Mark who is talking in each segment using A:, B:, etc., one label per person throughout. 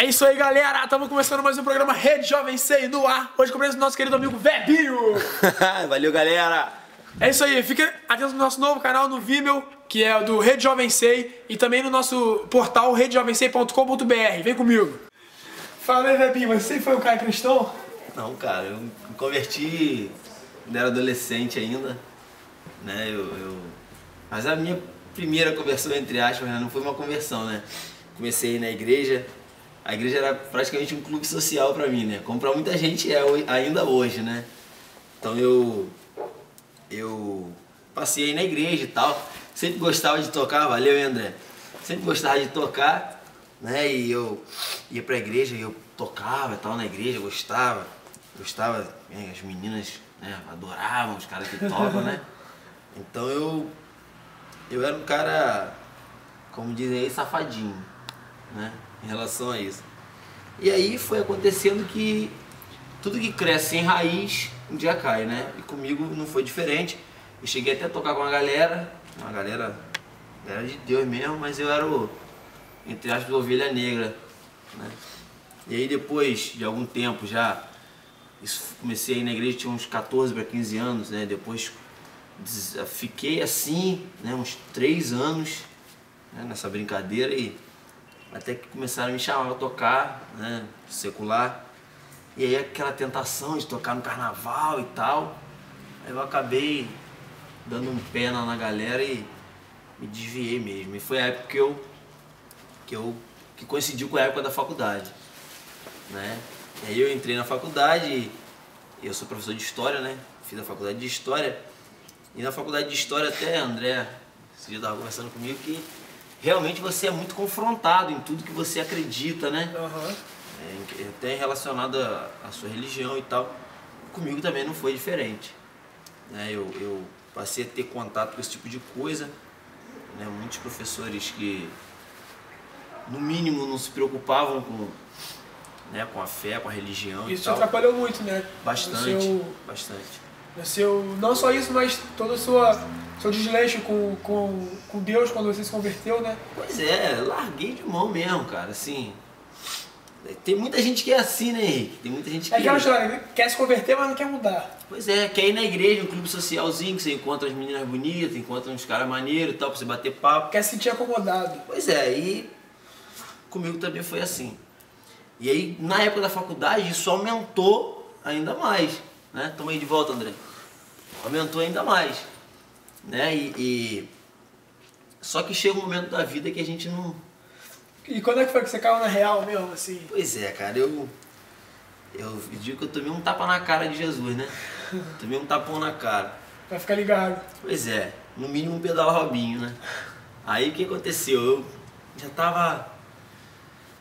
A: É isso aí, galera! Estamos começando mais um programa Rede Jovem Sei no ar. Hoje com o nosso querido amigo Vebinho.
B: Valeu, galera!
A: É isso aí, fica atento no nosso novo canal no Vimeo, que é o do Rede Jovem Sei, e também no nosso portal redejovensei.com.br. Vem comigo. Fala aí, Vebinho, você foi um cara cristão?
B: Não, cara, eu me converti quando era adolescente ainda, né? Mas a minha primeira conversão, entre aspas, não foi uma conversão, né? Comecei na igreja. A igreja era praticamente um clube social pra mim, né? Como pra muita gente é ainda hoje, né? Então eu passei aí na igreja e tal. Sempre gostava de tocar, valeu, André? Sempre gostava de tocar, né? E eu ia pra igreja e eu tocava e tal na igreja, gostava, as meninas, né, adoravam os caras que tocam, né? Então eu era um cara, como dizem aí, safadinho, né? Em relação a isso. E aí foi acontecendo que tudo que cresce sem raiz, um dia cai, né? E comigo não foi diferente. Eu cheguei até a tocar com uma galera de Deus mesmo, mas eu era o, entre aspas, ovelha negra, né? E aí depois de algum tempo já, comecei a ir na igreja, tinha uns 14 para 15 anos, né? Depois fiquei assim, né? Uns 3 anos, né? Nessa brincadeira e até que começaram a me chamar para tocar, né, secular. E aí aquela tentação de tocar no carnaval e tal. Aí eu acabei dando um pé na galera e me desviei mesmo. E foi a época que coincidiu com a época da faculdade, né? E aí eu entrei na faculdade e eu sou professor de História, né? Fiz a faculdade de História. E na faculdade de História até, André, esse dia estava conversando comigo que realmente você é muito confrontado em tudo que você acredita, né?
A: Uhum.
B: Até relacionado à sua religião e tal. Comigo também não foi diferente, né? Eu passei a ter contato com esse tipo de coisa, né? Muitos professores que, no mínimo, não se preocupavam com, né, com a fé, com a religião
A: Isso
B: e
A: te
B: tal.
A: atrapalhou muito, né?
B: Bastante, bastante.
A: Não só isso, mas todo o seu desleixo com Deus quando você se converteu, né?
B: Pois é, larguei de mão mesmo, cara, assim. Tem muita gente que é assim, né, Henrique? Tem muita gente que...
A: É aquela história, quer se converter, mas não quer mudar.
B: Pois é, quer ir na igreja, um clube socialzinho, que você encontra as meninas bonitas, encontra uns caras maneiros e tal, pra você bater papo.
A: Quer se sentir acomodado.
B: Pois é, e comigo também foi assim. E aí, na época da faculdade, isso aumentou ainda mais, né? Tamo aí de volta, André. Aumentou ainda mais, né? Só que chega um momento da vida que a gente não...
A: E quando é que foi que você caiu na real mesmo, assim?
B: Pois é, cara, eu digo que eu tomei um tapa na cara de Jesus, né? Tomei um tapão na cara.
A: Pra ficar ligado.
B: Pois é, no mínimo um pedal Robinho, né? Aí o que aconteceu? Eu já tava...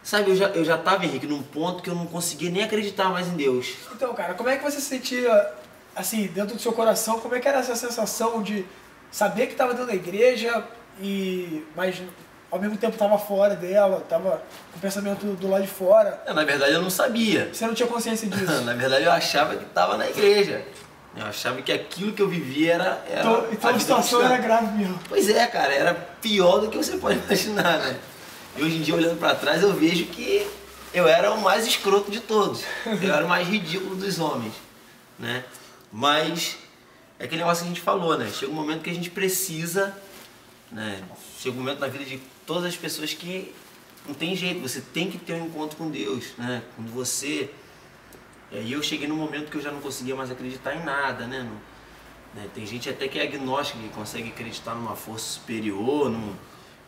B: Sabe, eu já tava, Henrique, num ponto que eu não conseguia nem acreditar mais em Deus.
A: Então, cara, como é que você se sentia, assim, dentro do seu coração, como é que era essa sensação de saber que estava dentro da igreja, mas ao mesmo tempo estava fora dela, estava com o pensamento do lado de fora?
B: Na verdade eu não sabia.
A: Você não tinha consciência disso?
B: Na verdade eu achava que estava na igreja. Eu achava que aquilo que eu vivia era
A: então a situação era grave mesmo.
B: Pois é, cara, era pior do que você pode imaginar, né? E hoje em dia, olhando pra trás, eu vejo que eu era o mais escroto de todos. Eu era o mais ridículo dos homens, né? Mas é aquele negócio que a gente falou, né? Chega um momento que a gente precisa, né? Chega um momento na vida de todas as pessoas que não tem jeito, você tem que ter um encontro com Deus, né? Quando você... E eu cheguei num momento que eu já não conseguia mais acreditar em nada, né? Tem gente até que é agnóstica, que consegue acreditar numa força superior,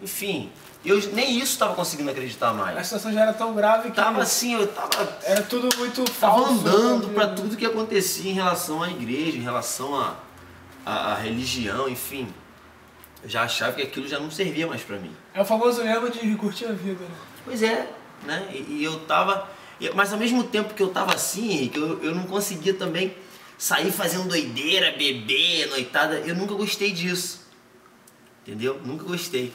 B: enfim, eu nem isso estava conseguindo acreditar mais.
A: A situação já era tão grave que...
B: Tava assim, eu tava...
A: Era tudo muito
B: Tava
A: falso.
B: andando para tudo que acontecia em relação à igreja, em relação à religião, enfim. Eu já achava que aquilo já não servia mais para mim.
A: É o famoso lema de curtir a vida, né?
B: Pois é, né? E eu tava... Mas ao mesmo tempo que eu tava assim, Henrique, eu não conseguia também sair fazendo doideira, beber, noitada. Eu nunca gostei disso. Entendeu? Nunca gostei.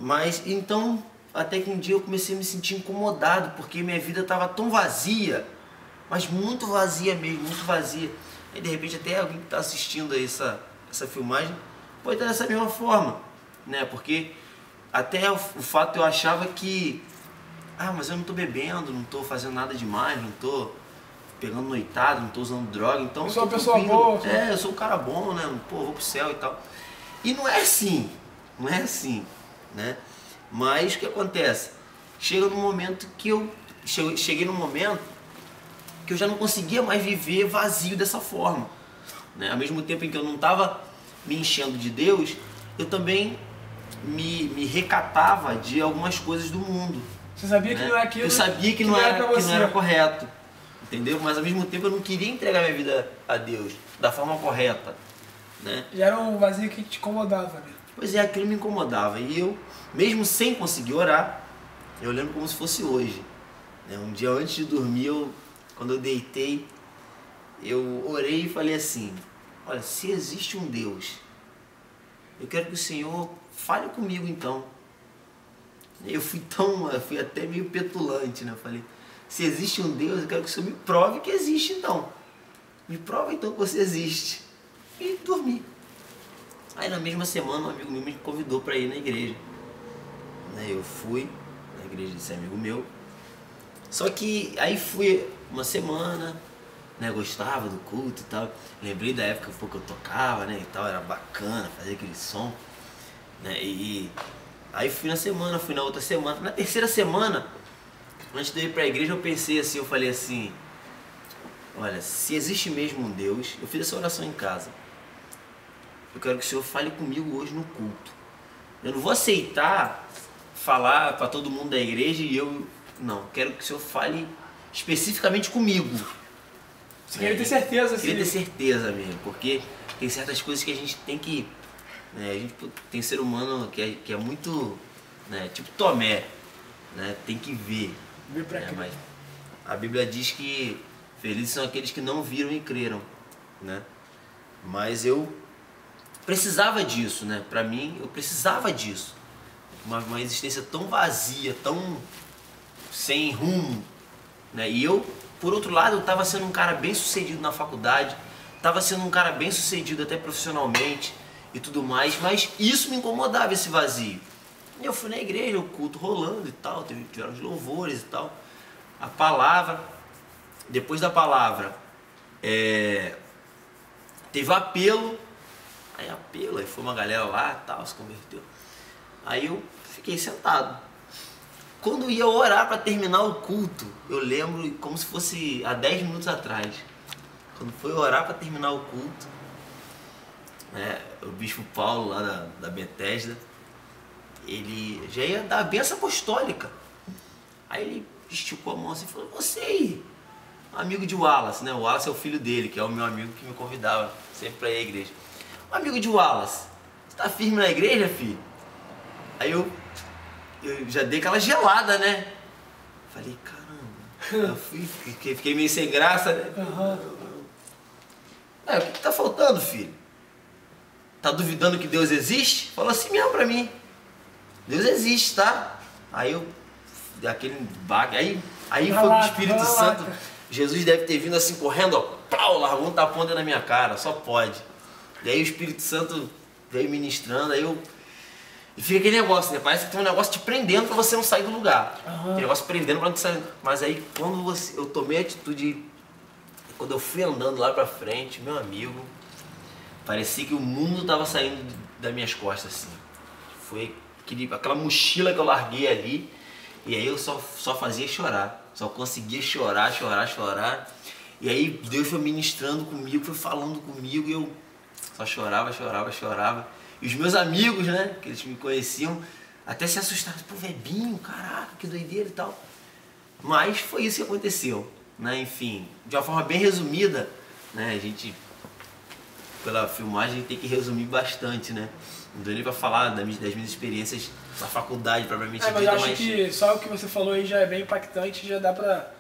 B: Mas então, até que um dia eu comecei a me sentir incomodado, porque minha vida estava tão vazia, mas muito vazia mesmo, muito vazia. E de repente até alguém que está assistindo aí essa filmagem pode estar dessa mesma forma, né? Porque até o fato eu achava que ah, mas eu não tô bebendo, não tô fazendo nada demais, não tô pegando noitada, não tô usando droga, então
A: eu sou uma pessoa boa.
B: Eu sou um cara bom, né? Pô, vou pro céu e tal. E não é assim, né? Mas o que acontece? Chega num momento que cheguei num momento que eu já não conseguia mais viver vazio dessa forma, né? Ao mesmo tempo em que eu não estava me enchendo de Deus, eu também me recatava de algumas coisas do mundo.
A: Você sabia
B: né?
A: que não é aquilo?
B: Eu sabia que não era correto, entendeu? Mas ao mesmo tempo eu não queria entregar minha vida a Deus da forma correta, né?
A: E era um vazio que te incomodava, né?
B: Pois é, aquilo me incomodava. E eu, mesmo sem conseguir orar, eu lembro como se fosse hoje, né? Um dia antes de dormir, quando eu deitei, eu orei e falei assim: olha, se existe um Deus, eu quero que o Senhor fale comigo então. Eu fui até meio petulante, né? Eu falei: se existe um Deus, eu quero que o Senhor me prove que existe então. Me prova então que você existe. E dormi. Aí na mesma semana um amigo meu me convidou para ir na igreja. Eu fui na igreja desse amigo meu. Só que aí fui uma semana, né? Gostava do culto e tal. Lembrei da época que eu tocava, né? E tal, era bacana fazer aquele som, né? E aí fui na semana, fui na outra semana. Na terceira semana, antes de ir para a igreja, eu pensei assim, eu falei assim: olha, se existe mesmo um Deus, eu fiz essa oração em casa. Eu quero que o Senhor fale comigo hoje no culto. Eu não vou aceitar falar para todo mundo da igreja e eu... Não, quero que o Senhor fale especificamente comigo.
A: Você queria ter certeza,
B: sim. Queria ter certeza mesmo, porque tem certas coisas que a gente tem que... Né, a gente tem ser humano que é muito... Né, tipo Tomé, né, tem que ver. Mas a Bíblia diz que felizes são aqueles que não viram e creram, né? Mas eu precisava disso, né? Pra mim, eu precisava disso. Uma existência tão vazia, tão sem rumo, né? E eu, por outro lado, eu estava sendo um cara bem sucedido na faculdade, estava sendo um cara bem sucedido até profissionalmente e tudo mais, mas isso me incomodava, esse vazio. E eu fui na igreja, o culto rolando e tal, tiveram os louvores e tal. A palavra, depois da palavra, teve o apelo. Aí foi uma galera lá e tal, se converteu. Aí eu fiquei sentado. Quando eu ia orar para terminar o culto, eu lembro como se fosse há 10 minutos atrás. Quando foi orar para terminar o culto, né, o bispo Paulo lá da Bethesda, ele já ia dar a bênção apostólica. Aí ele esticou a mão assim e falou: você aí, amigo de Wallace, né? O Wallace é o filho dele, que é o meu amigo que me convidava sempre para ir à igreja. Amigo de Wallace, você tá firme na igreja, filho? Aí eu já dei aquela gelada, né? Falei: caramba. Eu fiquei meio sem graça, né? O que tá faltando, filho? Tá duvidando que Deus existe? Falou assim mesmo pra mim: Deus existe, tá? Aí eu dei aquele baque. Aí foi o Espírito Santo. Jesus deve ter vindo assim correndo, ó, pau, largou um tapão dentro da minha cara, só pode. E aí o Espírito Santo veio ministrando, aí e fica aquele negócio, né? Parece que tem um negócio te prendendo pra você não sair do lugar. Aquele negócio prendendo pra não sair. Mas aí quando eu tomei a atitude, quando eu fui andando lá pra frente, meu amigo, parecia que o mundo tava saindo das minhas costas, assim. Foi aquela mochila que eu larguei ali, e aí eu só fazia chorar. Só conseguia chorar. E aí Deus foi ministrando comigo, foi falando comigo, e eu só chorava. E os meus amigos, né, que eles me conheciam, até se assustaram: pô, Vebinho, caraca, que doideira e tal. Mas foi isso que aconteceu, né? Enfim, de uma forma bem resumida, né? A gente, pela filmagem, tem que resumir bastante, né? Não deu nem pra falar das minhas experiências na faculdade, propriamente dita,
A: mas eu acho que só o que você falou aí já é bem impactante, já dá pra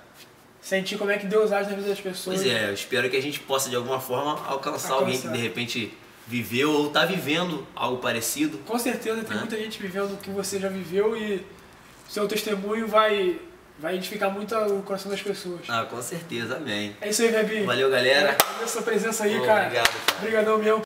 A: sentir como é que Deus age na vida das pessoas.
B: Pois é, eu espero que a gente possa de alguma forma alcançar alguém que de repente viveu ou está vivendo algo parecido.
A: Com certeza tem muita gente vivendo o que você já viveu e seu testemunho vai edificar muito o coração das pessoas.
B: Ah, com certeza, amém.
A: É isso aí, Vebi.
B: Valeu, galera.
A: Valeu a sua presença aí, cara.
B: Obrigado, cara.
A: Obrigadão mesmo.